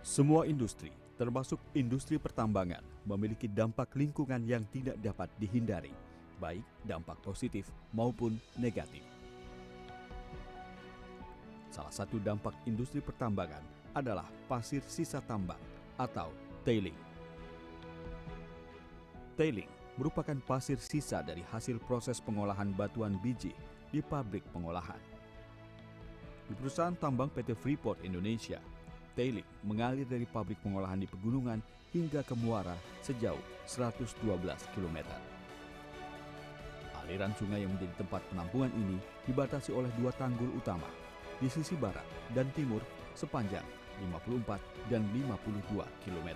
Semua industri, termasuk industri pertambangan, memiliki dampak lingkungan yang tidak dapat dihindari, baik dampak positif maupun negatif. Salah satu dampak industri pertambangan adalah pasir sisa tambang atau tailing. Tailing merupakan pasir sisa dari hasil proses pengolahan batuan biji di pabrik pengolahan. Di perusahaan tambang PT Freeport Indonesia, tailing mengalir dari pabrik pengolahan di pegunungan hingga ke muara sejauh 112 km. Aliran sungai yang menjadi tempat penampungan ini dibatasi oleh dua tanggul utama di sisi barat dan timur sepanjang 54 dan 52 km.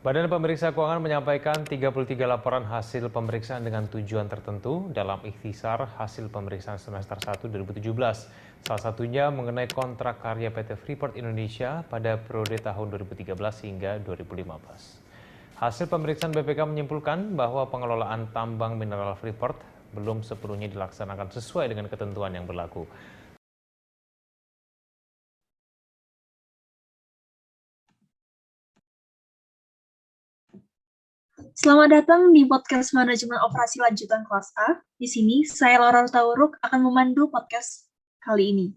Badan Pemeriksa Keuangan menyampaikan 33 laporan hasil pemeriksaan dengan tujuan tertentu dalam ikhtisar hasil pemeriksaan semester 1 2017. Salah satunya mengenai kontrak karya PT Freeport Indonesia pada periode tahun 2013 hingga 2015. Hasil pemeriksaan BPK menyimpulkan bahwa pengelolaan tambang mineral Freeport belum sepenuhnya dilaksanakan sesuai dengan ketentuan yang berlaku. Selamat datang di podcast Manajemen Operasi Lanjutan Kelas A. Di sini, saya Laura Tauruk akan memandu podcast kali ini.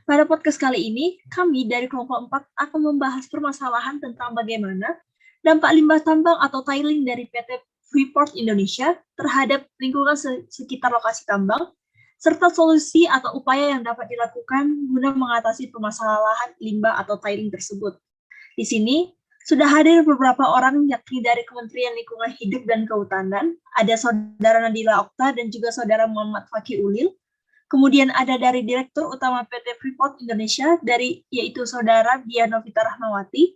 Pada podcast kali ini, kami dari kelompok 4 akan membahas permasalahan tentang bagaimana dampak limbah tambang atau tailing dari PT Freeport Indonesia terhadap lingkungan sekitar lokasi tambang, serta solusi atau upaya yang dapat dilakukan guna mengatasi permasalahan limbah atau tailing tersebut. Di sini, sudah hadir beberapa orang yakni dari Kementerian Lingkungan Hidup dan Kehutanan, ada Saudara Nadila Okta dan juga Saudara Muhammad Fakih Ulil. Kemudian ada dari Direktur Utama PT Freeport Indonesia, yaitu Saudara Dian Novita Rahmawati.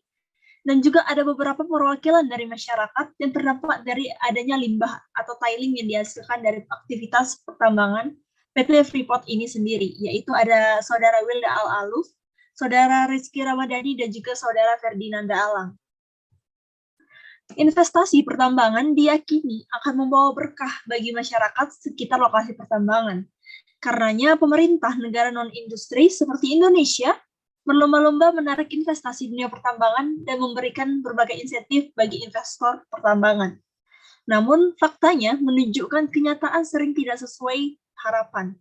Dan juga ada beberapa perwakilan dari masyarakat yang terdampak dari adanya limbah atau tailing yang dihasilkan dari aktivitas pertambangan PT Freeport ini sendiri, yaitu ada Saudara Wilda Al-Aluf, Saudara Rizky Ramadhani, dan juga Saudara Ferdinanda Alang. Investasi pertambangan diyakini akan membawa berkah bagi masyarakat sekitar lokasi pertambangan. Karenanya pemerintah negara non-industri seperti Indonesia berlomba-lomba menarik investasi dunia pertambangan dan memberikan berbagai insentif bagi investor pertambangan. Namun faktanya menunjukkan kenyataan sering tidak sesuai harapan.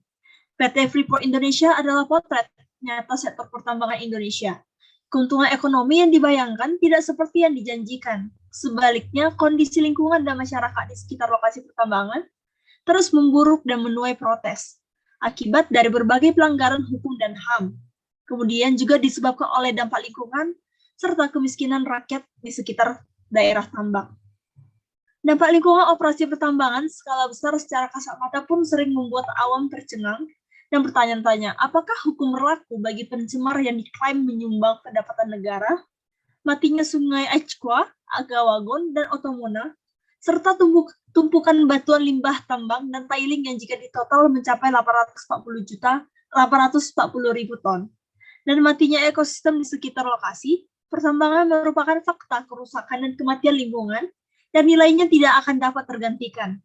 PT Freeport Indonesia adalah potret nyata sektor pertambangan Indonesia. Keuntungan ekonomi yang dibayangkan tidak seperti yang dijanjikan. Sebaliknya, kondisi lingkungan dan masyarakat di sekitar lokasi pertambangan terus memburuk dan menuai protes akibat dari berbagai pelanggaran hukum dan HAM. Kemudian juga disebabkan oleh dampak lingkungan serta kemiskinan rakyat di sekitar daerah tambang. Dampak lingkungan operasi pertambangan skala besar secara kasat mata pun sering membuat awam tercengang dan bertanya-tanya, apakah hukum berlaku bagi pencemar yang diklaim menyumbang pendapatan negara, matinya sungai Aichqua, Agawagon, dan Otomona, serta tumpukan batuan limbah tambang dan tailing yang jika ditotal mencapai 840.000 ton. Dan matinya ekosistem di sekitar lokasi, pertambangan merupakan fakta kerusakan dan kematian lingkungan, dan nilainya tidak akan dapat tergantikan.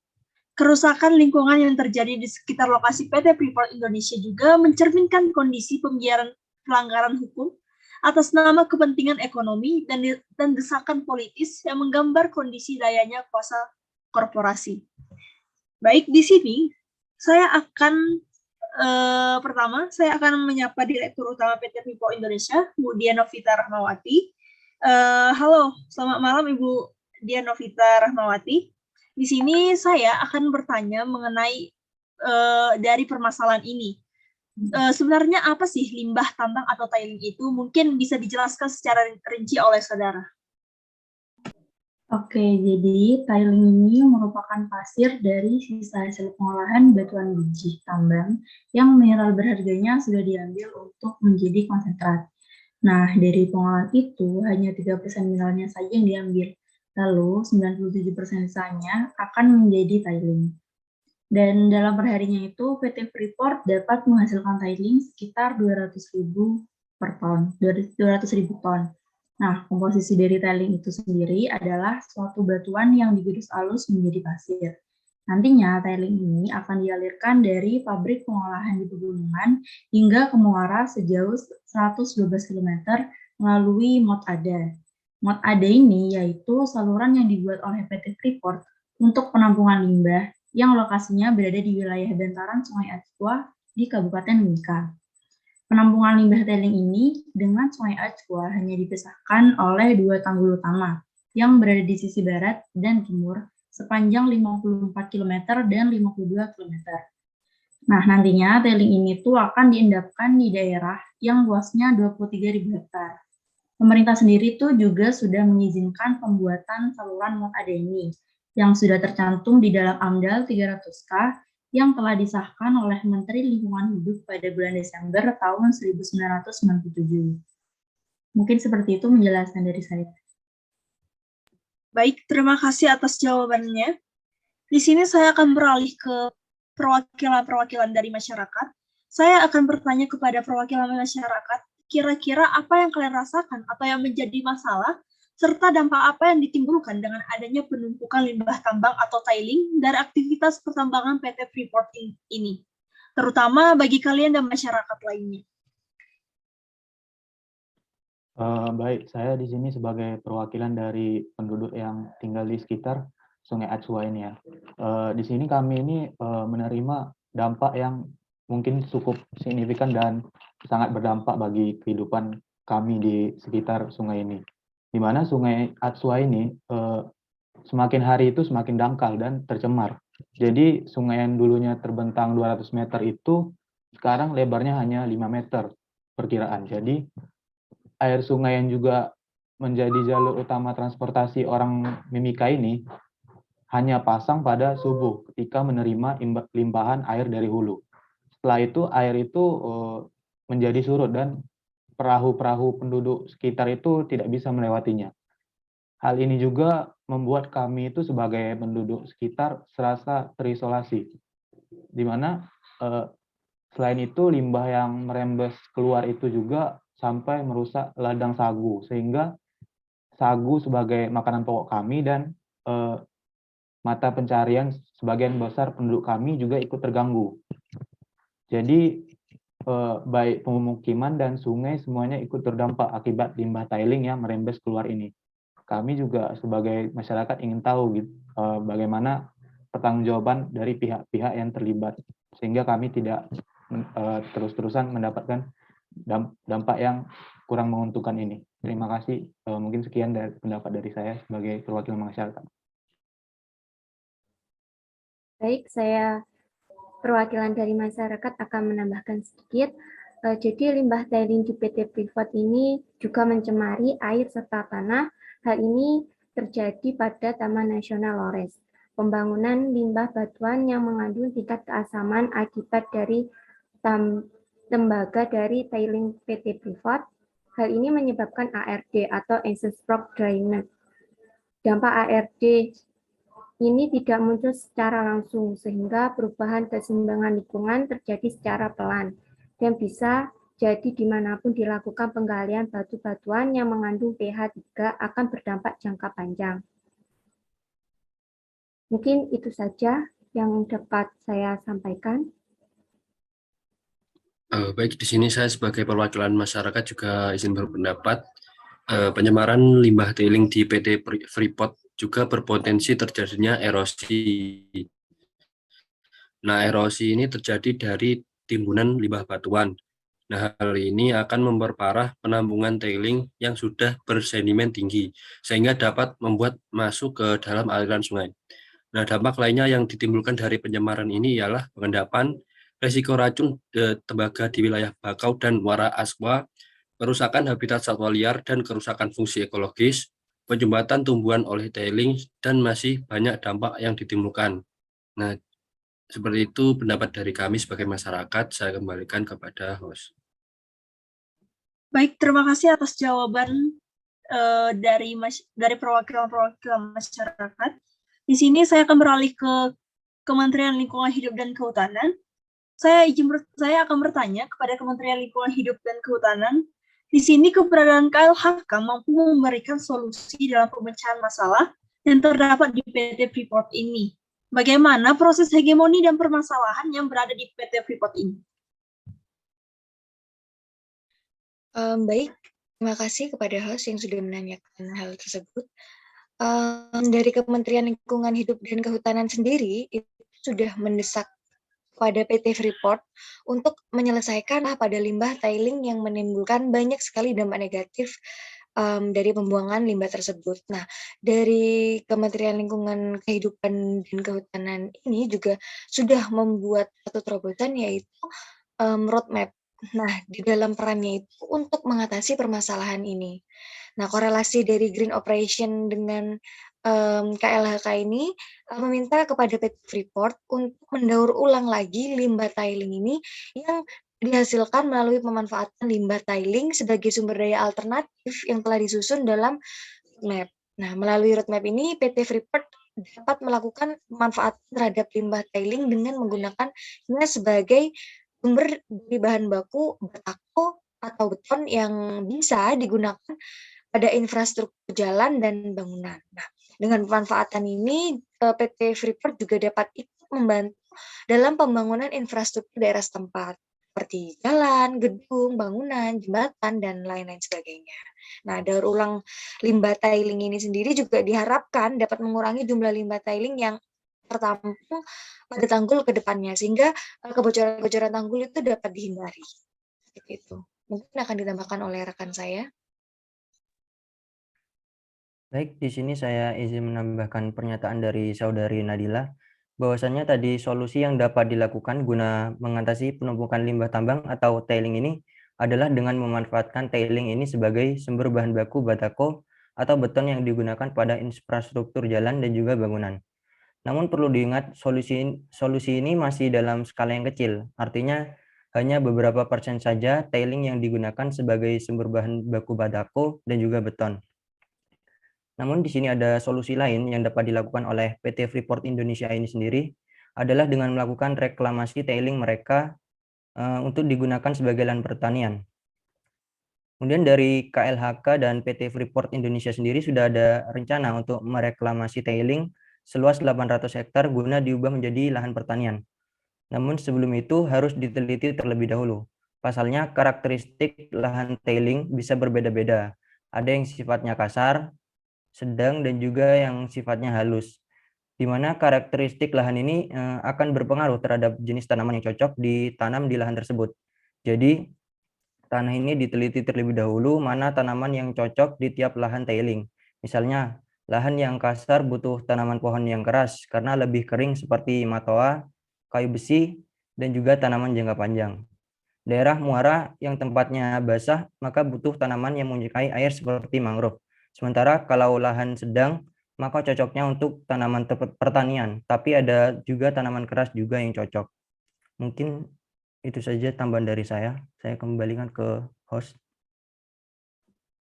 Kerusakan lingkungan yang terjadi di sekitar lokasi PT Freeport Indonesia juga mencerminkan kondisi pembiaran pelanggaran hukum atas nama kepentingan ekonomi dan desakan politis yang menggambar kondisi dayanya kuasa korporasi. Baik, di sini saya akan menyapa Direktur Utama PT Freeport Indonesia, Bu Dian Novita Rahmawati. Halo, selamat malam Ibu Dian Novita Rahmawati. Di sini saya akan bertanya mengenai dari permasalahan ini. Sebenarnya apa sih limbah tambang atau tailing itu? Mungkin bisa dijelaskan secara rinci oleh saudara. Oke, jadi tailing ini merupakan pasir dari sisa hasil pengolahan batuan biji tambang yang mineral berharganya sudah diambil untuk menjadi konsentrat. Nah, dari pengolahan itu hanya 3% mineralnya saja yang diambil. Lalu 97% sisanya akan menjadi tailing. Dan dalam perharinya itu PT Freeport dapat menghasilkan tailing sekitar 200.000 per ton, 200.000 ton. Nah, komposisi dari tailing itu sendiri adalah suatu batuan yang digerus halus menjadi pasir. Nantinya tailing ini akan dialirkan dari pabrik pengolahan di pegunungan hingga ke muara sejauh 112 km melalui Mot Ada. Mot Ada ini yaitu saluran yang dibuat oleh PT Freeport untuk penampungan limbah yang lokasinya berada di wilayah bantaran Sungai Ajwa di Kabupaten Mimika. Penampungan limbah tailing ini dengan Sungai Ajwa hanya dipisahkan oleh dua tanggul utama yang berada di sisi barat dan timur sepanjang 54 km dan 52 km. Nah, nantinya tailing ini tuh akan diendapkan di daerah yang luasnya 23.000 hektar. Pemerintah sendiri tuh juga sudah mengizinkan pembuatan saluran Mot Ada ini yang sudah tercantum di dalam AMDAL 300K yang telah disahkan oleh Menteri Lingkungan Hidup pada bulan Desember tahun 1997. Mungkin seperti itu menjelaskan dari saya. Baik, terima kasih atas jawabannya. Di sini saya akan beralih ke perwakilan-perwakilan dari masyarakat. Saya akan bertanya kepada perwakilan masyarakat, kira-kira apa yang kalian rasakan atau yang menjadi masalah, serta dampak apa yang ditimbulkan dengan adanya penumpukan limbah tambang atau tailing dari aktivitas pertambangan PT Freeport ini, terutama bagi kalian dan masyarakat lainnya. Baik, saya di sini sebagai perwakilan dari penduduk yang tinggal di sekitar Sungai Ajwa ini ya. Di sini kami ini menerima dampak yang mungkin cukup signifikan dan sangat berdampak bagi kehidupan kami di sekitar sungai ini. Di mana Sungai Ajwa ini semakin hari itu semakin dangkal dan tercemar. Jadi sungai yang dulunya terbentang 200 meter itu sekarang lebarnya hanya 5 meter perkiraan. Jadi air sungai yang juga menjadi jalur utama transportasi orang Mimika ini hanya pasang pada subuh ketika menerima limpahan air dari hulu. Setelah itu air itu menjadi surut dan perahu-perahu penduduk sekitar itu tidak bisa melewatinya. Hal ini juga membuat kami itu sebagai penduduk sekitar serasa terisolasi, di mana selain itu limbah yang merembes keluar itu juga sampai merusak ladang sagu, sehingga sagu sebagai makanan pokok kami dan mata pencarian sebagian besar penduduk kami juga ikut terganggu. Jadi baik pemukiman dan sungai semuanya ikut terdampak akibat limbah tailing yang merembes keluar ini. Kami juga sebagai masyarakat ingin tahu gitu, bagaimana pertanggungjawaban dari pihak-pihak yang terlibat, sehingga kami tidak terus-terusan mendapatkan dampak yang kurang menguntungkan ini. Terima kasih. Mungkin sekian dari pendapat dari saya sebagai perwakilan masyarakat. Baik, saya perwakilan dari masyarakat akan menambahkan sedikit. Jadi limbah tailing di PT Freeport ini juga mencemari air serta tanah. Hal ini terjadi pada Taman Nasional Lores. Pembangunan limbah batuan yang mengandung tingkat keasaman akibat dari tembaga dari tailing PT Freeport. Hal ini menyebabkan ARD atau Excess Rock Drainage. Dampak ARD ini tidak muncul secara langsung, sehingga perubahan keseimbangan lingkungan terjadi secara pelan dan bisa jadi dimanapun dilakukan penggalian batu-batuan yang mengandung pH 3 akan berdampak jangka panjang. Mungkin itu saja yang dapat saya sampaikan. Baik, di sini saya sebagai perwakilan masyarakat juga izin berpendapat. Penyemaran limbah tailing di PT Freeport juga berpotensi terjadinya erosi. Nah, erosi ini terjadi dari timbunan limbah batuan. Nah, hal ini akan memperparah penampungan tailing yang sudah bersedimen tinggi, sehingga dapat membuat masuk ke dalam aliran sungai. Nah, dampak lainnya yang ditimbulkan dari penyemaran ini ialah pengendapan risiko racun tembaga di wilayah Bakau dan Muara Ajwa, kerusakan habitat satwa liar dan kerusakan fungsi ekologis, penyumbatan tumbuhan oleh tailing, dan masih banyak dampak yang ditimbulkan. Nah, seperti itu pendapat dari kami sebagai masyarakat. Saya kembalikan kepada host. Baik, terima kasih atas jawaban dari perwakilan-perwakilan masyarakat. Di sini saya akan beralih ke Kementerian Lingkungan Hidup dan Kehutanan. Saya akan bertanya kepada Kementerian Lingkungan Hidup dan Kehutanan. Di sini keberadaan KLHK mampu memberikan solusi dalam pemecahan masalah yang terdapat di PT Freeport ini. Bagaimana proses hegemoni dan permasalahan yang berada di PT Freeport ini? Baik, terima kasih kepada host yang sudah menanyakan hal tersebut. Dari Kementerian Lingkungan Hidup dan Kehutanan sendiri, itu sudah mendesak pada PT Freeport untuk menyelesaikan pada limbah tiling yang menimbulkan banyak sekali dampak negatif dari pembuangan limbah tersebut. Nah, dari Kementerian Lingkungan Kehidupan dan Kehutanan ini juga sudah membuat satu terobosan, yaitu roadmap. Nah, di dalam perannya itu untuk mengatasi permasalahan ini. Nah, korelasi dari Green Operation dengan KLHK ini meminta kepada PT Freeport untuk mendaur ulang lagi limbah tiling ini yang dihasilkan melalui pemanfaatan limbah tiling sebagai sumber daya alternatif yang telah disusun dalam roadmap. Nah, melalui roadmap ini PT Freeport dapat melakukan pemanfaatan terhadap limbah tiling dengan menggunakannya sebagai sumber dari bahan baku batako atau beton yang bisa digunakan pada infrastruktur jalan dan bangunan. Nah, dengan pemanfaatan ini, PT Freeport juga dapat ikut membantu dalam pembangunan infrastruktur daerah setempat, seperti jalan, gedung, bangunan, jembatan, dan lain-lain sebagainya. Nah, daur ulang limbah tiling ini sendiri juga diharapkan dapat mengurangi jumlah limbah tiling yang tertampung pada tanggul ke depannya, sehingga kebocoran-kebocoran tanggul itu dapat dihindari. Seperti itu. Mungkin akan ditambahkan oleh rekan saya. Baik, di sini saya izin menambahkan pernyataan dari Saudari Nadila, bahwasannya tadi solusi yang dapat dilakukan guna mengatasi penumpukan limbah tambang atau tailing ini adalah dengan memanfaatkan tailing ini sebagai sumber bahan baku batako atau beton yang digunakan pada infrastruktur jalan dan juga bangunan. Namun perlu diingat solusi ini masih dalam skala yang kecil, artinya hanya beberapa persen saja tailing yang digunakan sebagai sumber bahan baku batako dan juga beton. Namun di sini ada solusi lain yang dapat dilakukan oleh PT Freeport Indonesia ini sendiri adalah dengan melakukan reklamasi tailing mereka untuk digunakan sebagai lahan pertanian. Kemudian dari KLHK dan PT Freeport Indonesia sendiri sudah ada rencana untuk mereklamasi tailing seluas 800 hektar guna diubah menjadi lahan pertanian. Namun sebelum itu harus diteliti terlebih dahulu. Pasalnya karakteristik lahan tailing bisa berbeda-beda. Ada yang sifatnya kasar, sedang, dan juga yang sifatnya halus. Di mana karakteristik lahan ini akan berpengaruh terhadap jenis tanaman yang cocok ditanam di lahan tersebut. Jadi tanah ini diteliti terlebih dahulu mana tanaman yang cocok di tiap lahan tailing. Misalnya, lahan yang kasar butuh tanaman pohon yang keras karena lebih kering seperti matoa, kayu besi, dan juga tanaman jangka panjang. Daerah muara yang tempatnya basah maka butuh tanaman yang menyukai air seperti mangrove. Sementara kalau lahan sedang maka cocoknya untuk tanaman pertanian, tapi ada juga tanaman keras juga yang cocok. Mungkin itu saja tambahan dari saya. Saya kembalikan ke host.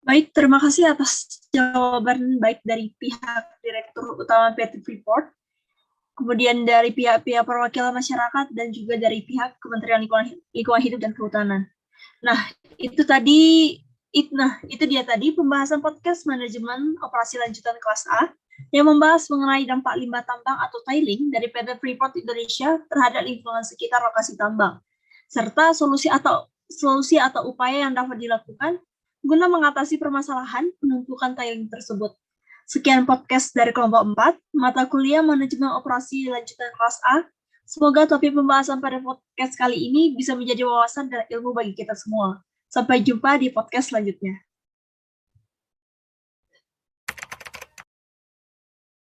Baik, terima kasih atas jawaban baik dari pihak Direktur Utama PT Freeport, kemudian dari pihak-pihak perwakilan masyarakat, dan juga dari pihak Kementerian Lingkungan Hidup dan Kehutanan. Nah, itu dia tadi pembahasan podcast manajemen operasi lanjutan kelas A yang membahas mengenai dampak limbah tambang atau tiling dari PT Freeport Indonesia terhadap lingkungan sekitar lokasi tambang, serta solusi atau upaya yang dapat dilakukan guna mengatasi permasalahan penumpukan tiling tersebut. Sekian podcast dari kelompok 4, mata kuliah manajemen operasi lanjutan kelas A. Semoga topik pembahasan pada podcast kali ini bisa menjadi wawasan dan ilmu bagi kita semua. Sampai jumpa di podcast selanjutnya.